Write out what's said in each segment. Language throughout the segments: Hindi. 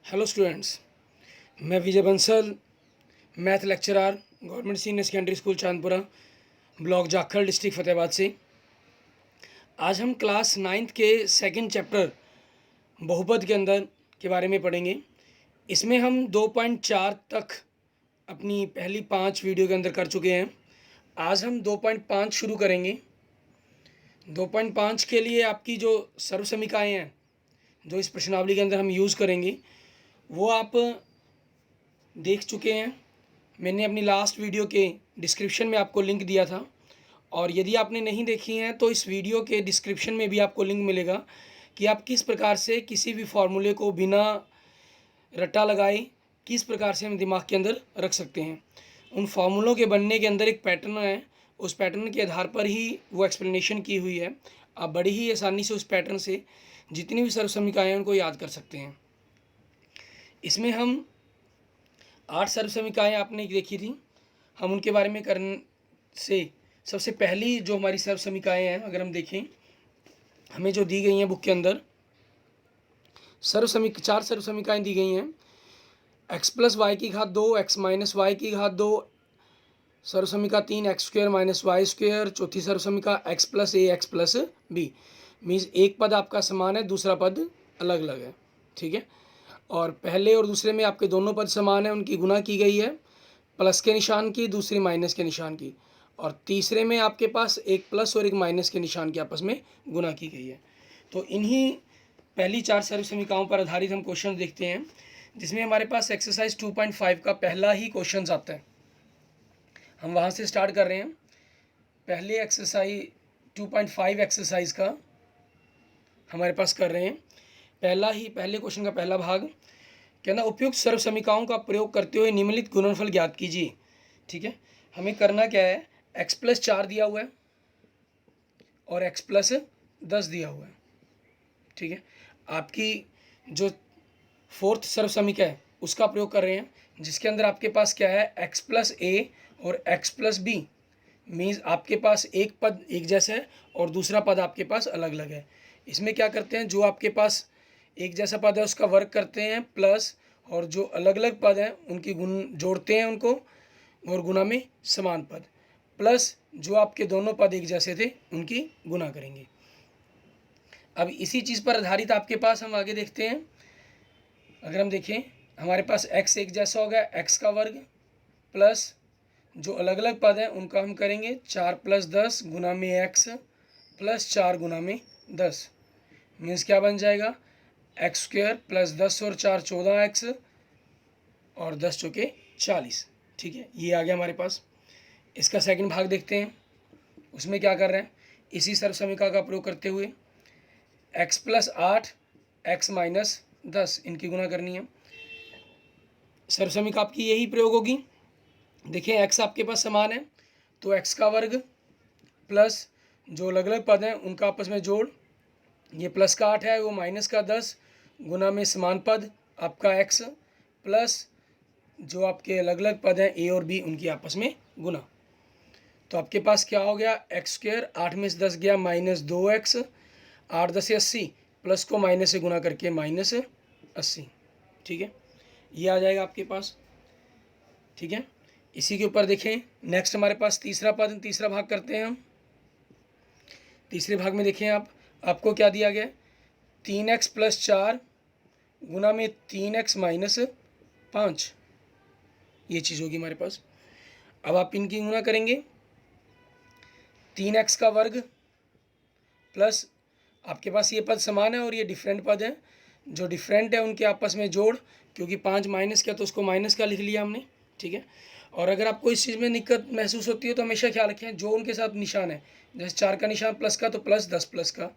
हेलो स्टूडेंट्स, मैं Vijay Bansal, math lecturer, government senior secondary school Chandpura, block Jakhal, district Fatehabad से। आज हम क्लास 9th के सेकंड चैप्टर बहुपद के अंदर के बारे में पढ़ेंगे। इसमें हम 2.4 तक अपनी पहली 5 वीडियो के अंदर कर चुके हैं। आज हम 2.5 शुरू करेंगे। 2.5 के लिए आपकी जो सर्व समीकरणाएँ हैं, जो इस प्रश्नावली के अंदर हम यूज़ करेंगे, वो आप देख चुके हैं। मैंने अपनी लास्ट वीडियो के डिस्क्रिप्शन में आपको लिंक दिया था, और यदि आपने नहीं देखी हैं तो इस वीडियो के डिस्क्रिप्शन में भी आपको लिंक मिलेगा कि आप किस प्रकार से किसी भी फार्मूले को बिना रट्टा लगाए किस प्रकार से हम दिमाग के अंदर रख सकते हैं। उन फार्मूलों के बनने के अंदर एक पैटर्न है, उस पैटर्न के आधार पर ही वो एक्सप्लेनेशन की हुई है। आप बड़ी ही आसानी से उस पैटर्न से जितनी भी सर्व समीकरणाएं हैं उनको याद कर सकते हैं। इसमें हम 8 सर्व समीकरणाएं आपने देखी थी। हम उनके बारे में करने से सबसे पहली जो हमारी सर्व समीकरणाएं हैं, अगर हम देखें, हमें जो दी गई हैं बुक के अंदर, चार सर्व समीकरणाएं दी गई हैं। x प्लस वाई की घात 2, x माइनस वाई की घात 2, सर्व समीकरण 3, x square minus y square, चौथी सर्व समीकरण x plus a x plus b. Means एक पद आपका समान है, दूसरा पद अलग अलग है, ठीक है। और पहले और दूसरे में आपके दोनों पद समान है, उनकी गुना की गई है, प्लस के निशान की, दूसरी माइनस के निशान की, और तीसरे में आपके पास एक प्लस और एक माइनस के निशान की आपस में गुना की गई है। तो इन्हीं पहली 4 सर्व समीकरणों पर आधारित हम क्वेश्चन देखते हैं, जिसमें हमारे पास एक्सरसाइज 2.5 का पहला ही क्वेश्चन आता है। हम वहाँ से स्टार्ट कर रहे हैं। पहले एक्सरसाइज 2.5 एक्सरसाइज का हमारे पास कर रहे हैं। पहले क्वेश्चन का पहला भाग कहना, उपयुक्त सर्व समीकरणों का प्रयोग करते हुए निम्नलिखित गुणनफल ज्ञात कीजिए। ठीक है, हमें करना क्या है, x प्लस 4 दिया हुआ है और x प्लस 10 दिया हुआ है। ठीक है, आपकी जो फोर्थ सर्व समीकरण है उसका प्रयोग कर रहे हैं, जिसके अंदर आपके पास क्या है, x प्लस ए और x प्लस बी। मीन्स आपके पास एक पद एक जैसा है और दूसरा पद आपके पास अलग अलग है। इसमें क्या करते हैं, जो आपके पास एक जैसा पद है उसका वर्ग करते हैं प्लस, और जो अलग अलग पद हैं उनकी गुण जोड़ते हैं उनको, और गुना में समान पद, प्लस जो आपके दोनों पद एक जैसे थे उनकी गुना करेंगे। अब इसी चीज़ पर आधारित आपके पास हम आगे देखते हैं। अगर हम देखें, हमारे पास x एक जैसा होगा, x का वर्ग प्लस जो अलग अलग पद हैं उनका हम करेंगे 4 प्लस 10 गुना में x प्लस 4 गुना में 10। मीन्स क्या बन जाएगा, एक्स स्क्वायर प्लस 10 और 4 14x और 10 चौके 40। ठीक है, ये आ गया हमारे पास। इसका सेकंड भाग देखते हैं। उसमें क्या कर रहे हैं, इसी सर्व समीकरण का प्रयोग करते हुए x प्लस 8 x माइनस 10 इनकी गुना करनी है। सर्व समीकरण आपकी यही प्रयोग होगी। देखिए x आपके पास समान है तो x का वर्ग प्लस जो अलग अलग पद हैं उनका आपस में जोड़, ये प्लस का 8 है वो माइनस का 10 गुना में समान पद आपका x प्लस जो आपके अलग अलग पद हैं a और b उनकी आपस में गुना। तो आपके पास क्या हो गया, एक्स स्क्वायर 8 में से 10 गया माइनस 2x, 8 10 80, प्लस को माइनस से गुना करके माइनस 80। ठीक है, ये आ जाएगा आपके पास। ठीक है, इसी के ऊपर देखें, नेक्स्ट हमारे पास तीसरा भाग करते हैं हम। तीसरे भाग में देखें आपको क्या दिया गया, 3x प्लस 4 गुना में 3x माइनस 5, ये चीज़ होगी हमारे पास। अब आप इनकी गुना करेंगे, 3x का वर्ग प्लस आपके पास ये पद समान है और ये डिफरेंट पद है, जो डिफरेंट है उनके आपस में जोड़, क्योंकि 5 माइनस किया तो उसको माइनस का लिख लिया हमने। ठीक है, और अगर आपको इस चीज़ में दिक्कत महसूस होती है तो हमेशा ख्याल रखें जो उनके साथ निशान है, जैसे 4 का निशान प्लस का तो प्लस, 10 प्लस का,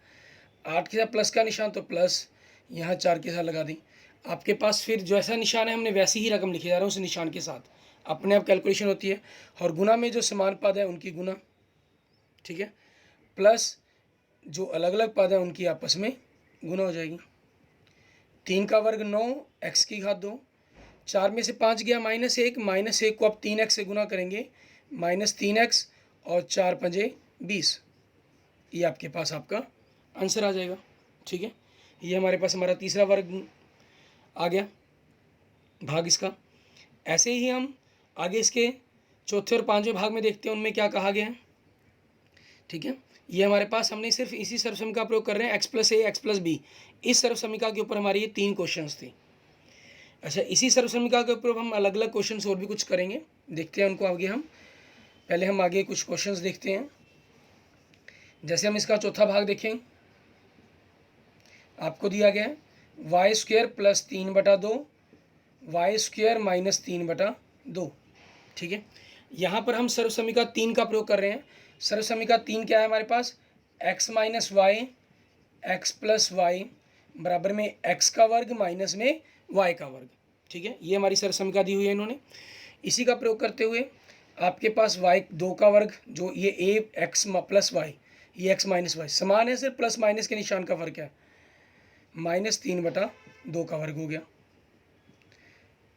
8 के साथ प्लस का निशान तो प्लस, यहाँ 4 के साथ लगा दी। आपके पास फिर जैसा निशान है हमने वैसी ही रकम लिखी जा रहा है उस निशान के साथ, अपने आप कैलकुलेशन होती है। और गुना में जो समान पद है उनकी गुना, ठीक है, प्लस जो अलग अलग पद है उनकी आपस में गुना हो जाएगी। 3 का वर्ग 9 x की घात 2, 4 में से 5 गया माइनस 1, माइनस 1 को आप 3x से गुना करेंगे, माइनस 3x और 4 पंजे 20, ये आपके पास आपका आंसर आ जाएगा। ठीक है, ये हमारे पास हमारा तीसरा वर्ग आ गया। भाग इसका। ऐसे ही हम आगे इसके चौथे और पांचवें भाग में देखते हैं उनमें क्या कहा गया है। ठीक है, ये हमारे पास हमने सिर्फ इसी सर्वसमीका का प्रयोग कर रहे हैं, x+a x+b। इस सर्वसमीका के ऊपर हमारी ये 3 क्वेश्चंस थी। अच्छा, इसी सर्वसमीका के ऊपर हम अलग अलग क्वेश्चंस और भी कुछ करेंगे, देखते हैं उनको आगे हम। पहले हम आगे कुछ क्वेश्चंस देखते हैं। जैसे हम इसका चौथा भाग देखें, आपको दिया गया है y² + 3/2 y² - 3/2। ठीक है, यहाँ पर हम सर्वसमीका 3 का प्रयोग कर रहे हैं। सर्वसमीका 3 क्या है हमारे पास, x - y x + y बराबर में x का वर्ग माइनस में y का वर्ग। ठीक है, ये हमारी सर्वसमीका दी हुई है इन्होंने। इसी का प्रयोग करते हुए आपके पास y 2 का वर्ग, जो ये a x + y, ये x - y समान है, सिर्फ प्लस माइनस के निशान का फर्क है, -3/2 का वर्ग हो गया।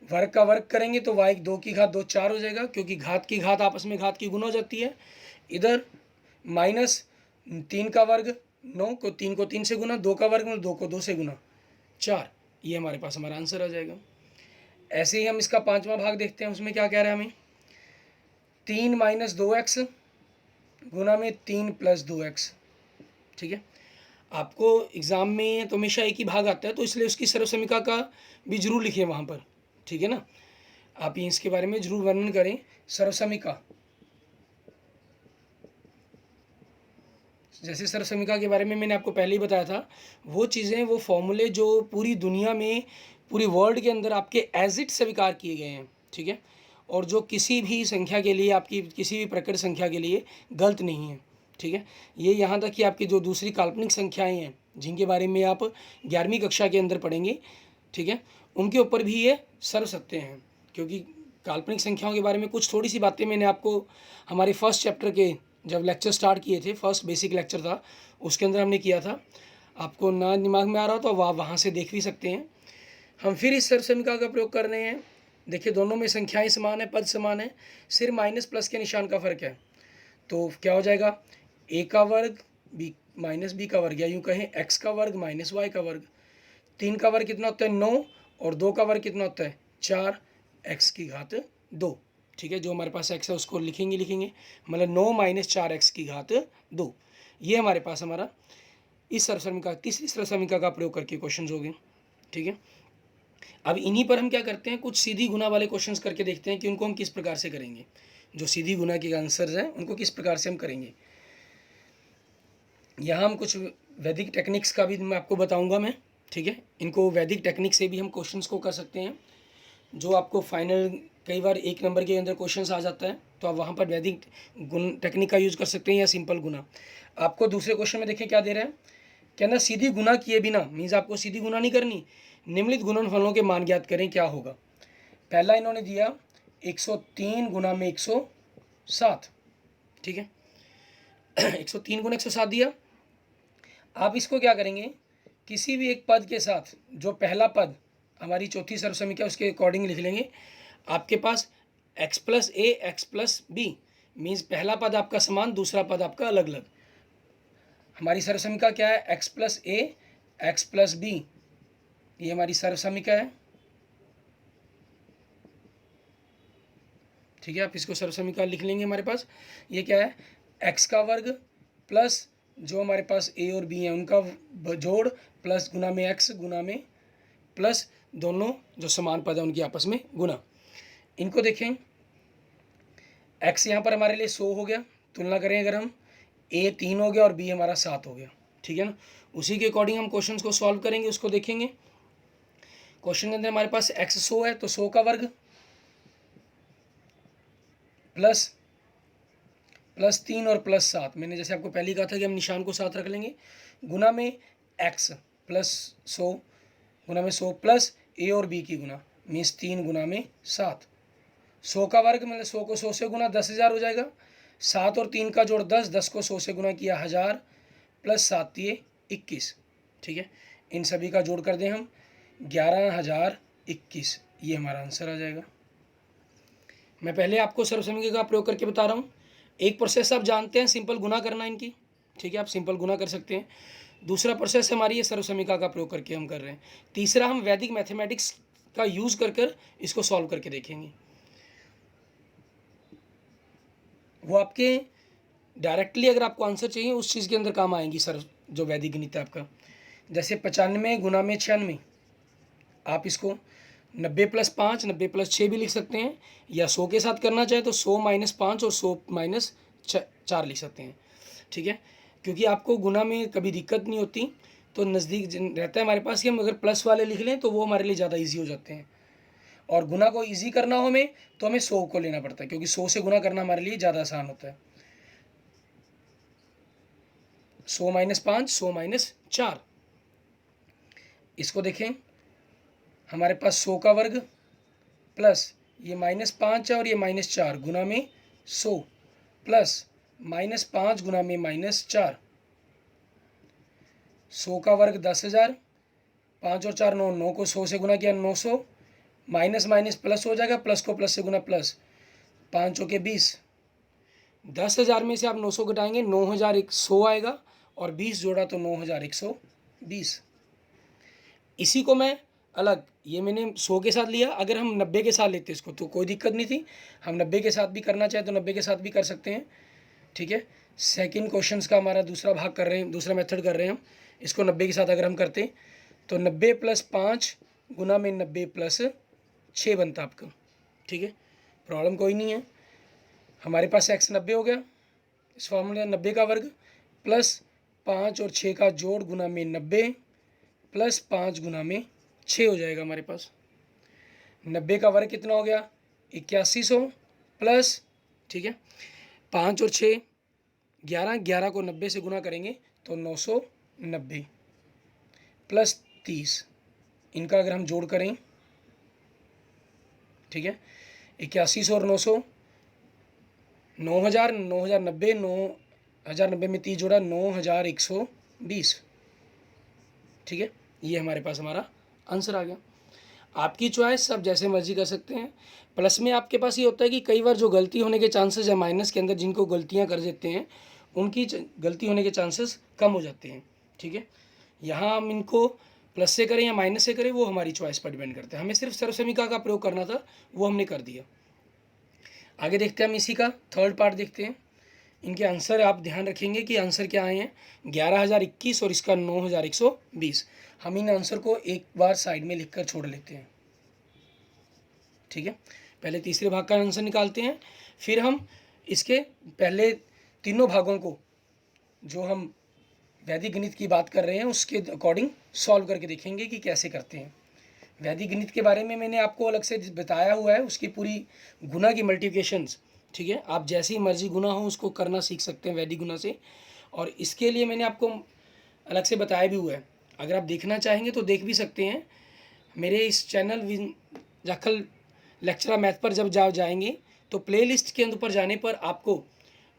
वर्ग का वर्ग करेंगे तो y 2 की घात 2 4 हो जाएगा, क्योंकि घात की घात आपस में घात की गुना हो जाती है। इधर -3 का वर्ग 9 को 3 को 3 से गुना, 2 का वर्ग 2 को 2 से गुना 4। ये हमारे पास हमारा आंसर आ जाएगा। ऐसे ही हम इसका पांचवा भाग देखते हैं, उसमें क्या कह रहा है हमें, 3 - 2x गुना में 3 + 2x। ठीक है, आपको एग्ज़ाम में तो हमेशा एक ही भाग आता है, तो इसलिए उसकी सर्वसमीका का भी जरूर लिखिए वहाँ पर। ठीक है ना, आप इसके बारे में जरूर वर्णन करें। सर्वसमीका, जैसे सर्वसमीका के बारे में मैंने आपको पहले ही बताया था, वो चीज़ें, वो फॉर्मूले जो पूरी दुनिया में, पूरी वर्ल्ड के अंदर आपके एज इट स्वीकार किए गए हैं। ठीक है, और जो किसी भी संख्या के लिए, आपकी किसी भी प्रकट संख्या के लिए गलत नहीं है। ठीक है, ये यहाँ तक कि आपकी जो दूसरी काल्पनिक संख्याएं हैं, जिनके बारे में आप 11वीं कक्षा के अंदर पढ़ेंगे, ठीक है, उनके ऊपर भी ये सर्वसत्य हैं। क्योंकि काल्पनिक संख्याओं के बारे में कुछ थोड़ी सी बातें मैंने आपको हमारे फर्स्ट चैप्टर के जब लेक्चर स्टार्ट किए थे, फर्स्ट बेसिक लेक्चर था, उसके अंदर हमने किया था। आपको ना दिमाग में आ रहा हो तो आप वहाँ से देख भी सकते हैं। हम फिर इस सर्वसमीका का प्रयोग कर रहे हैं। देखिए, दोनों में संख्याएं समान है, पद समान है, सिर्फ माइनस प्लस के निशान का फर्क है। तो क्या हो जाएगा, a का वर्ग b - b का वर्ग, या यूँ कहें x का वर्ग - y का वर्ग। 3 का वर्ग कितना होता है, 9, और 2 का वर्ग कितना होता है, 4, x की घात 2। ठीक है, जो हमारे पास x है उसको लिखेंगे, मतलब 9 - 4x की घात 2। ये हमारे पास हमारा इस सर्वसमीका, तीसरी सर्वसमीका का प्रयोग करके क्वेश्चन हो गए। ठीक है, अब इन्हीं पर हम क्या करते हैं, कुछ सीधी गुना वाले क्वेश्चंस करके देखते हैं कि उनको हम किस प्रकार से करेंगे। जो सीधी गुना के आंसर्स हैं उनको किस प्रकार से हम करेंगे। यहाँ हम कुछ वैदिक टेक्निक्स का भी मैं आपको बताऊंगा मैं। ठीक है, इनको वैदिक टेक्निक से भी हम क्वेश्चंस को कर सकते हैं, जो आपको फाइनल कई बार 1 नंबर के अंदर क्वेश्चंस आ जाता है, तो आप वहाँ पर वैदिक गुण टेक्निक का यूज़ कर सकते हैं, या सिंपल गुना। आपको दूसरे क्वेश्चन में देखें क्या दे रहा है, कहना सीधी गुना किए बिना, मीन्स आपको सीधी गुना नहीं करनी, निम्नलिखित गुणनफलों के मान ज्ञात करें, क्या होगा। पहला इन्होंने दिया 103 गुना में 107। ठीक है, 103 गुना 107 दिया। आप इसको क्या करेंगे, किसी भी एक पद के साथ, जो पहला पद हमारी चौथी सर्वसमीका उसके अकॉर्डिंग लिख लेंगे। आपके पास x+a x+b मीन्स पहला पद आपका समान, दूसरा पद आपका अलग अलग। हमारी सर्वसमीका क्या है, x+a x+b, ये हमारी सर्वसमीका है। ठीक है, आप इसको सर्वसमीका लिख लेंगे। हमारे पास ये क्या है, x का वर्ग प्लस जो हमारे पास a और b हैं उनका जोड़, प्लस गुना में x गुना में प्लस दोनों जो समान पद है उनकी आपस में गुना। इनको देखें, x यहाँ पर हमारे लिए 100 हो गया, तुलना करें अगर हम, a 3 हो गया और b हमारा 7 हो गया। ठीक है ना, उसी के अकॉर्डिंग हम क्वेश्चन को सॉल्व करेंगे, उसको देखेंगे। क्वेश्चन के अंदर हमारे पास x 100 है, तो 100 का वर्ग प्लस 3 और प्लस 7, मैंने जैसे आपको पहले ही कहा था कि हम निशान को साथ रख लेंगे, गुना में x प्लस 100 गुना में 100 प्लस a और b की गुना, मीन्स 3 गुना में 7। 100 का वर्ग मतलब 100 को 100 से गुना 10,000 हो जाएगा। 7 और 3 का जोड़ 10, 10 को 100 से गुना किया 1000, प्लस 7 ये 21। ठीक है, इन सभी का जोड़ कर दें हम 11,021, ये हमारा आंसर आ जाएगा। मैं पहले आपको सर्वसमीका का प्रयोग करके बता रहा हूँ। एक प्रोसेस आप जानते हैं, सिंपल गुना करना इनकी। ठीक है, आप सिंपल गुना कर सकते हैं। दूसरा प्रोसेस हमारी ये सर्वसमीका का प्रयोग करके हम कर रहे हैं। तीसरा, हम वैदिक मैथमेटिक्स का यूज़ कर कर इसको सॉल्व करके देखेंगे। वो आपके डायरेक्टली अगर आपको आंसर चाहिए उस चीज़ के अंदर काम आएंगी सर, जो वैदिक गणित है आपका। जैसे 95 गुना में 96, आप इसको 90 + 5, 90 + 6 भी लिख सकते हैं, या 100 के साथ करना चाहे तो 100 - 5 और 100 - 4 लिख सकते हैं। ठीक है, क्योंकि आपको गुना में कभी दिक्कत नहीं होती, तो नज़दीक रहता है हमारे पास कि हम अगर प्लस वाले लिख लें तो वो हमारे लिए ज़्यादा ईजी हो जाते हैं। और गुना को ईजी करना हो हमें तो हमें 100 को लेना पड़ता है, क्योंकि 100 से गुना करना हमारे लिए ज़्यादा आसान होता है। 100 - 5, 100 - 4। इसको देखें, हमारे पास 100 का वर्ग प्लस ये -5 है और ये -4 गुना में 100 प्लस -5 गुना में -4, 100 का वर्ग 10,000, 5 और 4 9, 9 को 100 से गुना किया 900, माइनस माइनस प्लस हो जाएगा, प्लस को प्लस से गुना प्लस, 5 के 20, 10,000 में से आप 900 घटाएंगे 9,100 आएगा, और 20 जोड़ा तो 9,120। इसी को मैं अलग, ये मैंने 100 के साथ लिया, अगर हम 90 के साथ लेते इसको तो कोई दिक्कत नहीं थी, हम 90 के साथ भी करना चाहे तो 90 के साथ भी कर सकते हैं। ठीक है, सेकंड क्वेश्चंस का हमारा दूसरा भाग कर रहे हैं, दूसरा मेथड कर रहे हैं हम। इसको 90 के साथ अगर हम करते तो 90 + 5 गुना में 90 + 6 बनता आपका। ठीक है, प्रॉब्लम कोई नहीं है। हमारे पास x 90 हो गया, इस फॉर्मूले 90 का वर्ग प्लस 5 और 6 का जोड़ गुना में 90 प्लस 5 गुना में 6 हो जाएगा हमारे पास। 90 का वर्ग कितना हो गया 8100 प्लस, ठीक है, 5 और 6 11, 11 को 90 से गुना करेंगे तो 990 प्लस 30, इनका अगर हम जोड़ करें, ठीक है, 8100 और 900, 9,000, 9,090, 9,090 में 30 जोड़ा 9,120। ठीक है, ये हमारे पास हमारा आंसर आ गया। आपकी चॉइस, आप जैसे मर्जी कर सकते हैं। प्लस में आपके पास ये होता है कि कई बार जो गलती होने के चांसेस है माइनस के अंदर, जिनको गलतियां कर देते हैं उनकी गलती होने के चांसेस कम हो जाते हैं। ठीक है, यहाँ हम इनको प्लस से करें या माइनस से करें वो हमारी चॉइस पर डिपेंड करता है। हमें सिर्फ सर्वसमीका का प्रयोग करना था, वो हमने कर दिया। आगे देखते हैं हम इसी का थर्ड पार्ट देखते हैं। इनके आंसर आप ध्यान रखेंगे कि आंसर क्या आए हैं, 11,021 और इसका 9,120। हम इन आंसर को एक बार साइड में लिखकर छोड़ लेते हैं। ठीक है, पहले तीसरे भाग का आंसर निकालते हैं, फिर हम इसके पहले तीनों भागों को जो हम वैदिक गणित की बात कर रहे हैं उसके अकॉर्डिंग सॉल्व करके देखेंगे कि कैसे करते हैं। वैदिक गणित के बारे में मैंने आपको अलग से बताया हुआ है, उसकी पूरी गुना की मल्टीप्लिकेशंस। ठीक है, आप जैसी मर्जी गुना हो उसको करना सीख सकते हैं वैदिक गुना से, और इसके लिए मैंने आपको अलग से बताया भी हुआ है। अगर आप देखना चाहेंगे तो देख भी सकते हैं मेरे इस चैनल जाखल लेक्चर मैथ पर। जब जाएंगे तो प्लेलिस्ट के ऊपर जाने पर आपको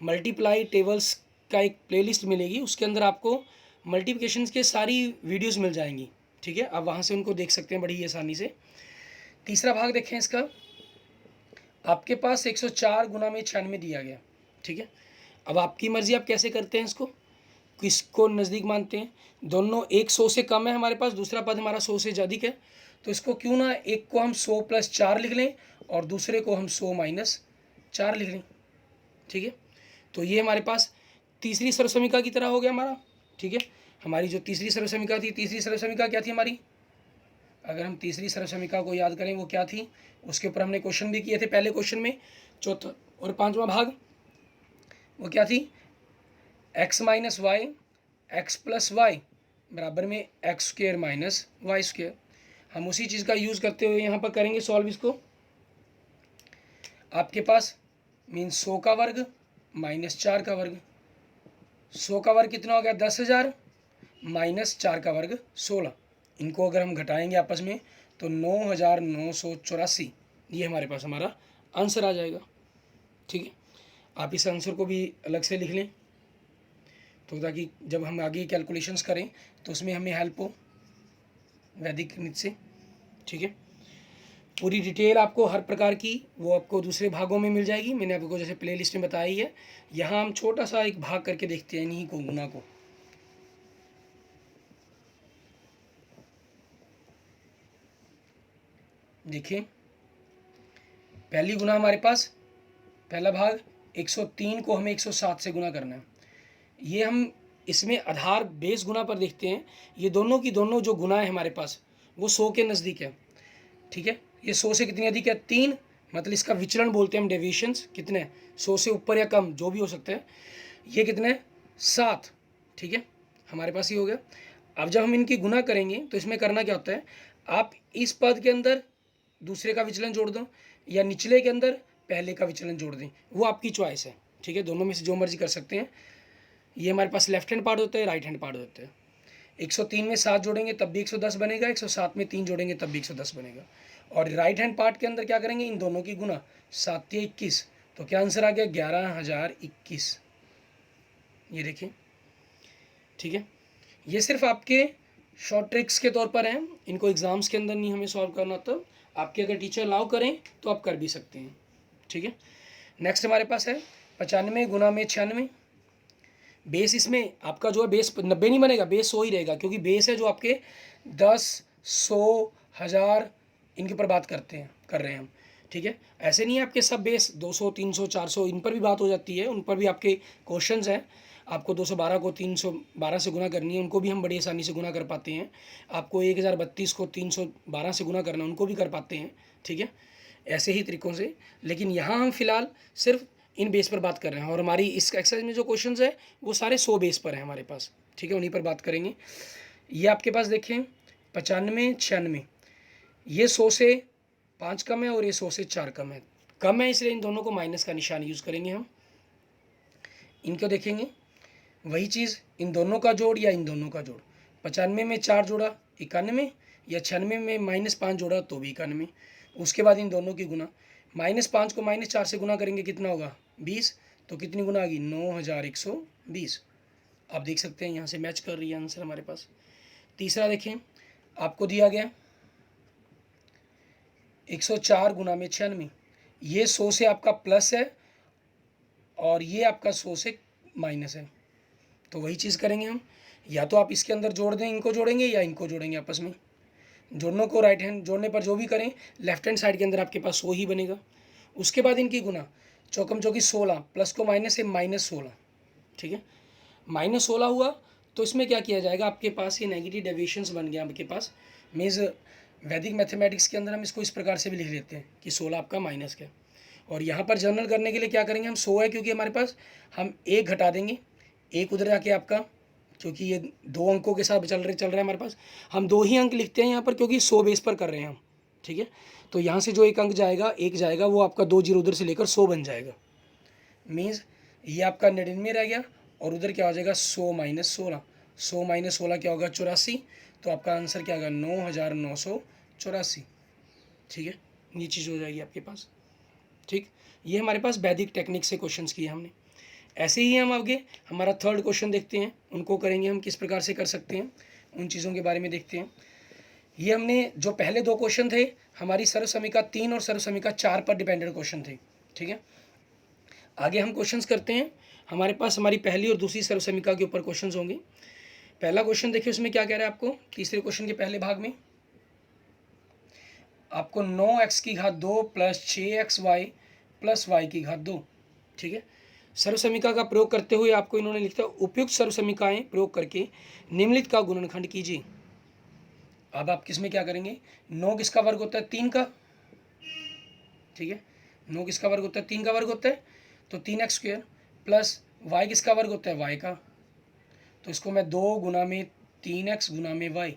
मल्टीप्लाई टेबल्स का एक प्लेलिस्ट मिलेगी, उसके अंदर आपको मल्टीप्लिकेशंस के सारी वीडियोस मिल जाएंगी। ठीक है, आप वहाँ से उनको देख सकते हैं बड़ी आसानी से। तीसरा भाग देखें इसका, आपके पास 104 गुना में 96 दिया गया। ठीक है, अब आपकी मर्जी आप कैसे करते हैं इसको, किसको नज़दीक मानते हैं। दोनों एक 100 से कम है हमारे पास, दूसरा पद हमारा 100 से अधिक है, तो इसको क्यों ना एक को हम 100 + 4 लिख लें और दूसरे को हम 100 - 4 लिख लें। ठीक है, तो ये हमारे पास तीसरी सर्वसमीका की तरह हो गया हमारा। ठीक है, हमारी जो तीसरी सर्वसमीका थी, तीसरी सर्वसमीका क्या थी हमारी, अगर हम तीसरी सर्वसमीका को याद करें वो क्या थी, उसके ऊपर हमने क्वेश्चन भी किए थे पहले क्वेश्चन में। चौथा और पांचवा भाग वो क्या थी, x - y x + y बराबर में x² - y²। हम उसी चीज़ का यूज़ करते हुए यहाँ पर करेंगे सॉल्व इसको। आपके पास मीन्स 100 का वर्ग -4 का वर्ग, 100 का वर्ग कितना हो गया 10,000 -4 का वर्ग 16। इनको अगर हम घटाएंगे आपस में तो 9,984, ये हमारे पास हमारा आंसर आ जाएगा। ठीक है, आप इस आंसर को भी अलग से लिख लें तो ताकि जब हम आगे कैलकुलेशंस करें तो उसमें हमें हेल्प हो वैदिक गणित से। ठीक है, पूरी डिटेल आपको हर प्रकार की वो आपको दूसरे भागों में मिल जाएगी, मैंने आपको जैसे प्लेलिस्ट में बताई है। यहाँ हम छोटा सा एक भाग करके देखते हैं इन्हीं को, गुना को। देखिए पहली गुना हमारे पास, पहला भाग 103 को हमें 107 से गुना करना है। ये हम इसमें आधार बेस गुना पर देखते हैं, ये दोनों की दोनों जो गुना है हमारे पास वो 100 के नज़दीक है। ठीक है, ये 100 से कितनी अधिक है, 3, मतलब इसका विचलन बोलते हैं हम, डेविएशंस कितने, 100 से ऊपर या कम जो भी हो सकते हैं। ये कितने, 7। ठीक है, हमारे पास ये हो गया। अब जब हम इनकी गुना करेंगे तो इसमें करना क्या होता है, आप इस पद के अंदर दूसरे का विचलन जोड़ दो या निचले के अंदर पहले का विचलन जोड़ दें, वो आपकी चॉइस है। ठीक है, दोनों में से जो मर्जी कर सकते हैं। ये हमारे पास लेफ्ट हैंड पार्ट होता है, राइट हैंड पार्ट होता है। 103 में 7 जोड़ेंगे तब भी 110 बनेगा, 107 में 3 जोड़ेंगे तब भी 110 बनेगा। और राइट हैंड पार्ट के अंदर क्या करेंगे, इन दोनों की गुना, 7 या 21, तो क्या आंसर आ गया, 11,021। ये देखिए, ठीक है, ये सिर्फ आपके शॉर्ट ट्रिक्स के तौर पर हैं, इनको एग्जाम्स के अंदर नहीं हमें सॉल्व करना, तो आपके अगर टीचर अलाउ करें तो आप कर भी सकते हैं। ठीक है, नेक्स्ट हमारे पास है 95 गुना में 96। बेस इसमें आपका जो है बेस 90 नहीं बनेगा, बेस 100 ही रहेगा, क्योंकि बेस है जो आपके 10, 100, 1000 इनके ऊपर बात कर रहे हैं हम। ठीक है, ऐसे नहीं है आपके सब बेस 200, 300, 400 इन पर भी बात हो जाती है, उन पर भी आपके क्वेश्चंस हैं। आपको 212 को 312 से गुना करनी है, उनको भी हम बड़ी आसानी से गुना कर पाते हैं। आपको 1032 को 312 से गुना करना है, उनको भी कर पाते हैं। ठीक है, ऐसे ही तरीक़ों से, लेकिन यहाँ हम फिलहाल सिर्फ इन बेस पर बात कर रहे हैं, और हमारी इस एक्सरसाइज में जो क्वेश्चंस है वो सारे 100 बेस पर हैं हमारे पास। ठीक है, उन्हीं पर बात करेंगे। ये आपके पास देखें 95, 96, ये 100 से 5 कम है और ये 100 से 4 कम है। कम है इसलिए इन दोनों को माइनस का निशान यूज़ करेंगे हम। इनको देखेंगे, वही चीज़, इन दोनों का जोड़ या इन दोनों का जोड़। 95 में 4 जोड़ा 91, या 96 में -5 जोड़ा तो भी 91। उसके बाद इन दोनों की गुना, -5 को -4 से गुना करेंगे कितना होगा, 20, तो कितनी गुना आ गई, 9120। आप देख सकते हैं यहाँ से मैच कर रही है आंसर हमारे पास। तीसरा देखें, आपको दिया गया 104 गुना में 96, ये 100 से आपका प्लस है और ये आपका 100 से माइनस है, तो वही चीज़ करेंगे हम। या तो आप इसके अंदर जोड़ दें, इनको जोड़ेंगे या इनको जोड़ेंगे आपस में। जोड़नों को राइट हैंड जोड़ने पर जो भी करें, लेफ्ट हैंड साइड के अंदर आपके पास 100 ही बनेगा। उसके बाद इनकी गुना, चौकम चौकी 16, प्लस को माइनस है -16। ठीक है, -16 हुआ तो इसमें क्या किया जाएगा, आपके पास ये नेगेटिव डेविएशंस बन गया आपके पास। मीन्स वैदिक मैथमेटिक्स के अंदर हम इसको इस प्रकार से भी लिख लेते हैं कि 16 आपका माइनस का। और यहाँ पर जनरल करने के लिए क्या करेंगे हम, 100 है क्योंकि हमारे पास, हम 1 घटा देंगे, 1 उधर जाके आपका, क्योंकि ये 2 अंकों के साथ चल रहा है हमारे पास, हम 2 ही अंक लिखते हैं यहाँ पर क्योंकि 100 बेस पर कर रहे हैं हम। ठीक है, तो यहाँ से जो एक अंक जाएगा, 1 जाएगा, वो आपका 2 जीरो उधर से लेकर 100 बन जाएगा। मीन्स ये आपका 99 रह गया, और उधर क्या हो जाएगा, 100 - 16, 100 - 16 क्या होगा, 84। तो आपका आंसर क्या होगा, 9984। ठीक है, ये चीज़ हो जाएगी आपके पास। ठीक, ये हमारे पास वैदिक टेक्निक से क्वेश्चंस किए हमने। ऐसे ही हम आगे हमारा थर्ड क्वेश्चन देखते हैं, उनको करेंगे हम किस प्रकार से कर सकते हैं, उन चीज़ों के बारे में देखते हैं। ये हमने जो पहले 2 क्वेश्चन थे हमारी सर्वसमीका 3 और सर्वसमीका 4 पर डिपेंडेंट क्वेश्चन थे। ठीक है, आगे हम क्वेश्चंस करते हैं। हमारे पास हमारी पहली और दूसरी सर्वसमीका के ऊपर क्वेश्चंस होंगे। पहला क्वेश्चन देखिए, उसमें क्या कह रहा है आपको, तीसरे क्वेश्चन के पहले भाग में आपको 9x की घात 2 प्लस 6xy प्लस y की घात 2। ठीक है, सर्वसमीका का प्रयोग करते हुए आपको इन्होंने लिखा, उपयुक्त सर्वसमीकाएं प्रयोग करके निम्नलिखित का गुणनखंड कीजिए। अब आप किस में क्या करेंगे, 9 किसका वर्ग होता है, 3 का। ठीक है, 9 किसका वर्ग होता है, 3 का वर्ग होता है, तो 3x² प्लस y किसका वर्ग होता है, y का। तो इसको मैं 2 गुना में 3x गुना में y,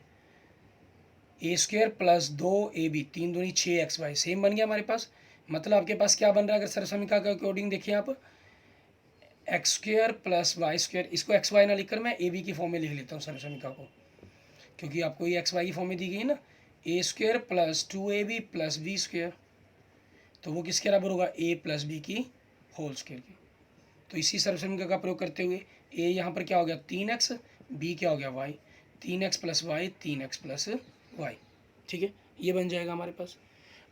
a² प्लस 2ab, 3 दूनी 6xy, सेम बन गया हमारे पास। मतलब आपके पास क्या बन रहा है, अगर सर्वसमीका के अकॉर्डिंग देखिए आप, x² प्लस y², इसको xy ना लिखकर मैं ab की फॉर्म में लिख लेता हूँ सर्वसमीका को, क्योंकि आपको ये xy की फॉर्म में दी गई है ना, a² plus 2ab plus b², तो वो किसके बराबर होगा, a प्लस बी की होल स्क्वायर की। तो इसी सर्वसमीका का प्रयोग करते हुए a यहाँ पर क्या हो गया, 3x, b क्या हो गया, y, 3x plus y, 3x plus y. ठीक है, ये बन जाएगा हमारे पास।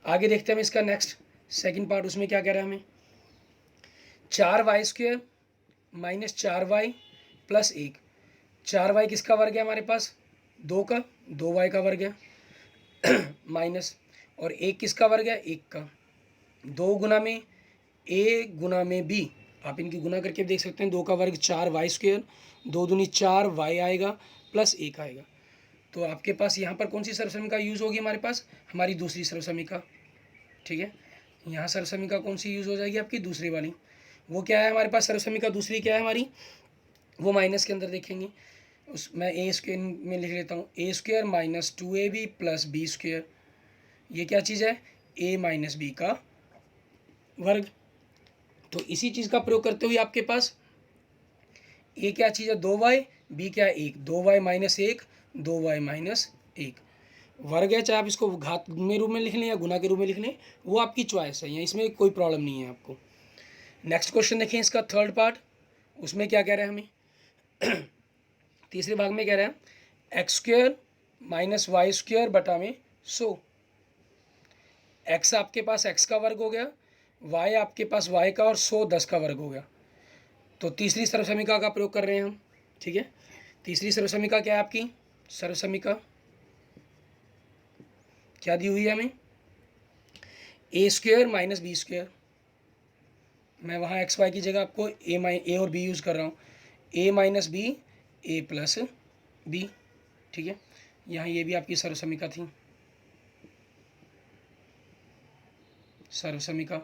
आगे देखते हैं हम इसका नेक्स्ट सेकंड पार्ट, उसमें क्या कह रहा है हमें, 4y² minus 4y plus 1। 4y किसका वर्ग है हमारे पास, 2 का, 2y का वर्ग है, माइनस और एक किसका वर्ग है, एक का। 2 गुना में ए गुना में बी, आप इनकी गुना करके देख सकते हैं। 2 का वर्ग 4 वाई स्क्वेयर, 2 दूनी 4 वाई आएगा प्लस 1 आएगा। तो आपके पास यहाँ पर कौन सी सर्वसमीका यूज़ होगी, हमारे पास हमारी दूसरी सर्वसमीका। ठीक है, यहाँ सर्वसमीका कौन सी यूज़ हो जाएगी, आपकी दूसरी वाली। वो क्या है हमारे पास सर्वसमीका दूसरी, क्या है हमारी, वो माइनस के अंदर देखेंगे। उस मैं ए स्क्वेयर में लिख लेता हूँ, A square minus 2ab plus B square. ये क्या चीज़ है, a माइनस बी का वर्ग। तो इसी चीज़ का प्रयोग करते हुए आपके पास ए क्या चीज़ है, 2y, बी क्या है, 1, 2y माइनस 1, 2y माइनस 1 वर्ग है। चाहे आप इसको घात में रूप में लिख लें या गुना के रूप में लिख लें, वो आपकी चॉइस है, या इसमें कोई प्रॉब्लम नहीं है आपको। नेक्स्ट क्वेश्चन देखें, इसका थर्ड पार्ट। उसमें क्या कह रहा है हमें, तीसरे भाग में कह रहा है x square minus y square बटा में 100। एक्स आपके पास एक्स का वर्ग हो गया, वाई आपके पास वाई का, और 100 10 का वर्ग हो गया। तो तीसरी सर्वसमीका का प्रयोग कर रहे हैं हम। ठीक है, तीसरी सर्वसमीका क्या है आपकी, सर्वसमीका क्या दी हुई है हमें, ए स्क्वेयर माइनस बी स्क्वेयर। मैं वहाँ एक्स वाई की जगह आपको ए और बी यूज़ कर रहा हूँ। ए माइनस बी, ए प्लस बी। ठीक है, यहाँ ये भी आपकी सर्वसमीका थी, सर्वसमीका।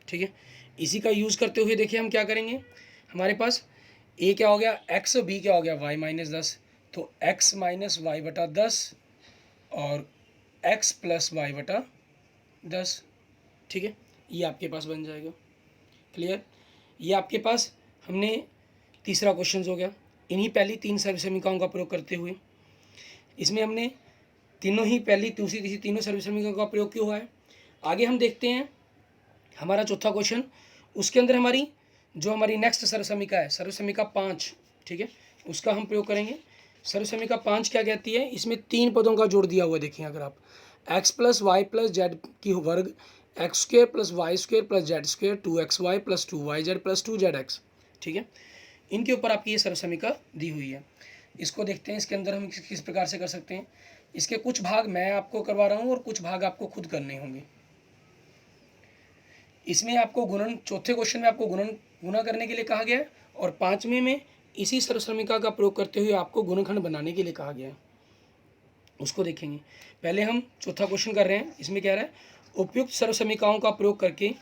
ठीक है, इसी का यूज़ करते हुए देखिए हम क्या करेंगे। हमारे पास ए क्या हो गया एक्स, बी क्या हो गया वाई माइनस 10। तो एक्स माइनस वाई बटा 10 और एक्स प्लस वाई बटा 10। ठीक है, ये आपके पास बन जाएगा। क्लियर, ये आपके पास हमने तीसरा क्वेश्चन हो गया। इन्हीं पहली 3 सर्वसमीकाओं का प्रयोग करते हुए, इसमें हमने तीनों ही पहली दूसरी तीसरी तीनों सर्वसमीकाओं का प्रयोग किया हुआ है। आगे हम देखते हैं हमारा चौथा क्वेश्चन। उसके अंदर हमारी जो हमारी नेक्स्ट सर्वसमीका है, सर्वसमीका 5। ठीक है, उसका हम प्रयोग करेंगे। सर्वसमीका 5 क्या कहती है, इसमें 3 पदों का जोड़ दिया हुआ है। देखिए अगर आप x plus y plus z की वर्ग, x square plus y square plus z square, 2xy plus 2yz plus 2zx। ठीक है, इनके ऊपर आपकी ये सर्वसमीका दी हुई है। इसको देखते हैं, इसके अंदर हम किस प्रकार से कर सकते हैं। इसके कुछ भाग मैं आपको करवा रहा हूँ और कुछ भाग आपको खुद करने होंगे। इसमें आपको गुणन, चौथे क्वेश्चन में आपको गुणा करने के लिए कहा गया है, और 5वें में इसी सर्वसमीका का प्रयोग करते हुए आपको गुणनखंड बनाने के लिए कहा गया है। उसको देखेंगे। पहले हम चौथा क्वेश्चन कर रहे हैं। इसमें क्या रहा है, उपयुक्त सर्वसमीकाओं का प्रयोग करके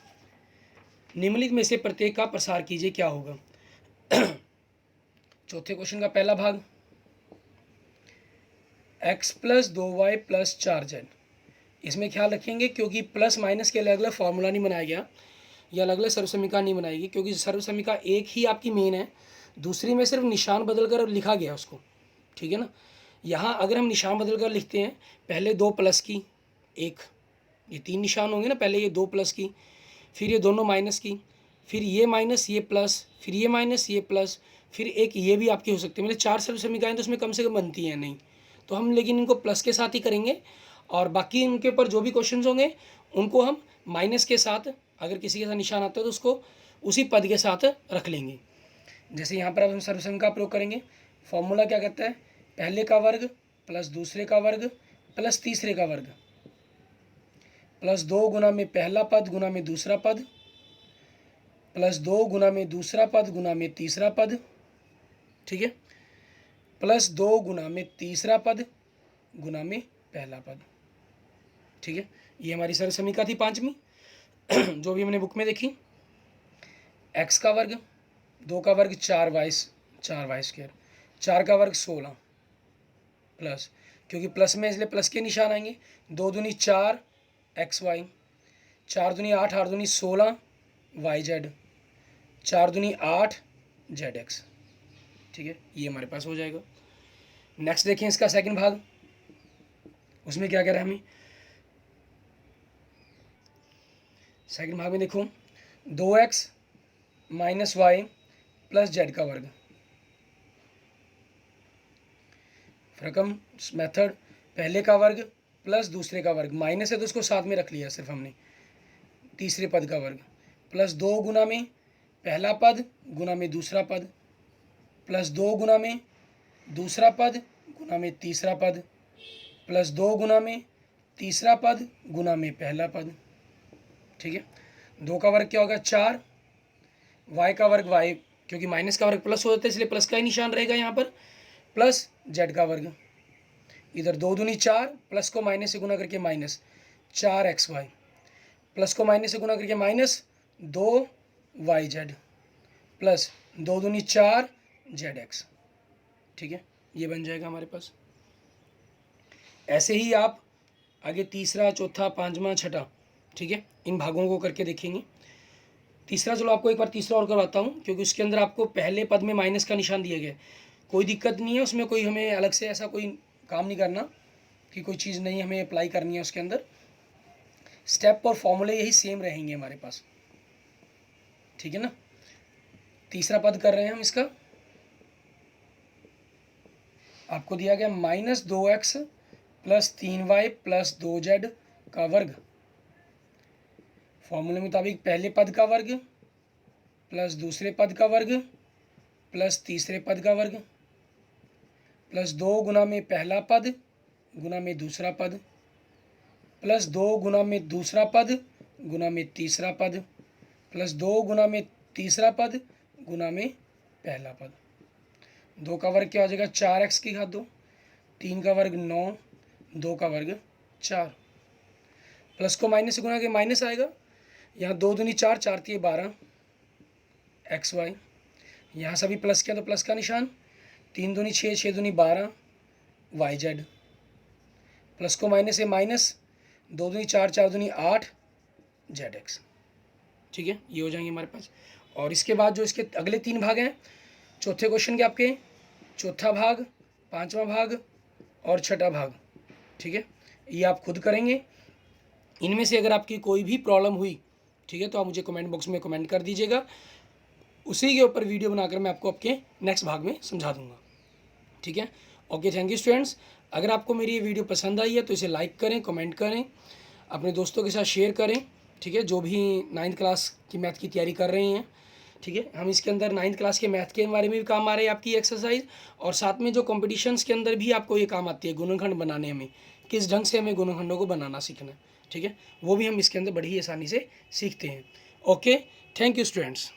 निम्नलिखित में से प्रत्येक का प्रसार कीजिए, क्या होगा। चौथे क्वेश्चन का पहला भाग, x plus 2y plus 4z। इसमें ख्याल रखेंगे क्योंकि प्लस माइनस के अलग अलग फार्मूला नहीं बनाया गया, या अलग अलग सर्वसमीका नहीं बनाएगी, क्योंकि सर्वसमीका एक ही आपकी मेन है, दूसरी में सिर्फ निशान बदल कर लिखा गया उसको। ठीक है ना, यहाँ अगर हम निशान बदल कर लिखते हैं, पहले 2 प्लस की, एक, ये 3 निशान होंगे ना, पहले ये 2 प्लस की, फिर ये दोनों माइनस की, फिर ये माइनस ये प्लस, फिर ये माइनस ये प्लस, फिर एक ये भी आपकी हो सकती है। मतलब 4 सर्वसमीकाएँ तो उसमें कम से कम बनती हैं नहीं, तो हम लेकिन इनको प्लस के साथ ही करेंगे, और बाकी इनके ऊपर जो भी क्वेश्चन होंगे उनको हम माइनस के साथ, अगर किसी के साथ निशान आता है तो उसको उसी पद के साथ रख लेंगे। जैसे यहाँ पर अब हम सर्वसमीका का प्रयोग करेंगे। फॉर्मूला क्या कहता है, पहले का वर्ग प्लस दूसरे का वर्ग प्लस तीसरे का वर्ग प्लस 2 गुना में पहला पद गुना में दूसरा पद प्लस 2 गुना में दूसरा पद गुना में तीसरा पद। ठीक है, प्लस 2 गुना में तीसरा पद गुना में पहला पद। ठीक है, ये हमारी सर्वसमीका थी 5वीं, जो भी हमने बुक में देखी। एक्स का वर्ग, 2 का वर्ग 4y स्क्वायर, 4 का वर्ग 16 प्लस, क्योंकि प्लस में इसलिए प्लस के निशान आएंगे, 2 दूनी 4 xy, 4 दूनी 8, 8 दूनी 16 yz, 4 दूनी 8 zx। ठीक है, ये हमारे पास हो जाएगा। नेक्स्ट देखें इसका सेकंड भाग। उसमें क्या कह रहा है हमें, सेकंड भाग में देखो, 2x minus Y plus Z का वर्ग। रकम मेथड, पहले का वर्ग प्लस दूसरे का वर्ग, माइनस है तो उसको साथ में रख लिया सिर्फ हमने, तीसरे पद का वर्ग प्लस 2 गुना में पहला पद गुना में दूसरा पद प्लस 2 गुना में दूसरा पद गुना में तीसरा पद प्लस 2 गुना में तीसरा पद गुना में पहला पद, ठीक है। 2 का वर्ग क्या होगा 4, y का वर्ग y, क्योंकि माइनस का वर्ग प्लस होता है इसलिए प्लस का ही निशान रहेगा यहाँ पर, प्लस z का वर्ग, इधर 2 दूनी 4, प्लस को माइनस से गुना करके माइनस 4xy, प्लस को माइनस से गुना करके माइनस 2yz, प्लस 2 दूनी 4zx, ठीक है। ये बन जाएगा हमारे पास। ऐसे ही आप आगे तीसरा, चौथा, पांचवा, छठा, ठीक है, इन भागों को करके देखेंगे। तीसरा, चलो आपको एक बार तीसरा और करवाता हूँ, क्योंकि उसके अंदर आपको पहले पद में माइनस का निशान दिया गया है। कोई दिक्कत नहीं है उसमें, कोई हमें अलग से ऐसा कोई काम नहीं करना कि कोई चीज़ नहीं हमें अप्लाई करनी है उसके अंदर। स्टेप और फॉर्मूले यही सेम रहेंगे हमारे पास, ठीक है ना। तीसरा पद कर रहे हैं हम इसका, आपको दिया गया -2x + 3y + 2z का वर्ग, फॉर्मूले मुताबिक पहले पद का वर्ग प्लस दूसरे पद का वर्ग प्लस तीसरे पद का वर्ग प्लस 2 गुना में पहला पद गुना में दूसरा पद प्लस 2 गुना में दूसरा पद गुना में तीसरा पद प्लस 2 गुना में तीसरा पद गुना में पहला पद। 2 का वर्ग क्या हो जाएगा 4x की घात 2, 3 का वर्ग 9, 2 का वर्ग 4, प्लस को माइनस से गुना के माइनस आएगा, यहाँ 2 दूनी 4, 4 3 12 xy, यहाँ सभी प्लस किया तो प्लस का निशान, 3 दूनी 6, 6 दूनी 12 yz, प्लस को माइनस से माइनस, 2 दूनी 4, 4 दूनी 8 zx, ठीक है। ये हो जाएंगे हमारे पास। और इसके बाद जो इसके अगले 3 भाग हैं, चौथे क्वेश्चन के आपके चौथा भाग, पांचवा भाग और छठा भाग, ठीक है, ये आप खुद करेंगे। इनमें से अगर आपकी कोई भी प्रॉब्लम हुई, ठीक है, तो आप मुझे कमेंट बॉक्स में कमेंट कर दीजिएगा, उसी के ऊपर वीडियो बनाकर मैं आपको आपके नेक्स्ट भाग में समझा दूंगा, ठीक है। Okay, thank you students. अगर आपको मेरी ये वीडियो पसंद आई है तो इसे लाइक करें, कमेंट करें, अपने दोस्तों के साथ शेयर करें, ठीक है, जो भी 9th क्लास की मैथ की तैयारी कर रहे हैं, ठीक है। हम इसके अंदर 9th क्लास के मैथ के बारे में भी काम आ रही है आपकी एक्सरसाइज, और साथ में जो कॉम्पिटिशन्स के अंदर भी आपको ये काम आती है गुणनखंड बनाने में, किस ढंग से हमें गुणनखंडों को बनाना सीखना है, ठीक है, वो भी हम इसके अंदर बड़ी ही आसानी से सीखते हैं। Okay, thank you students.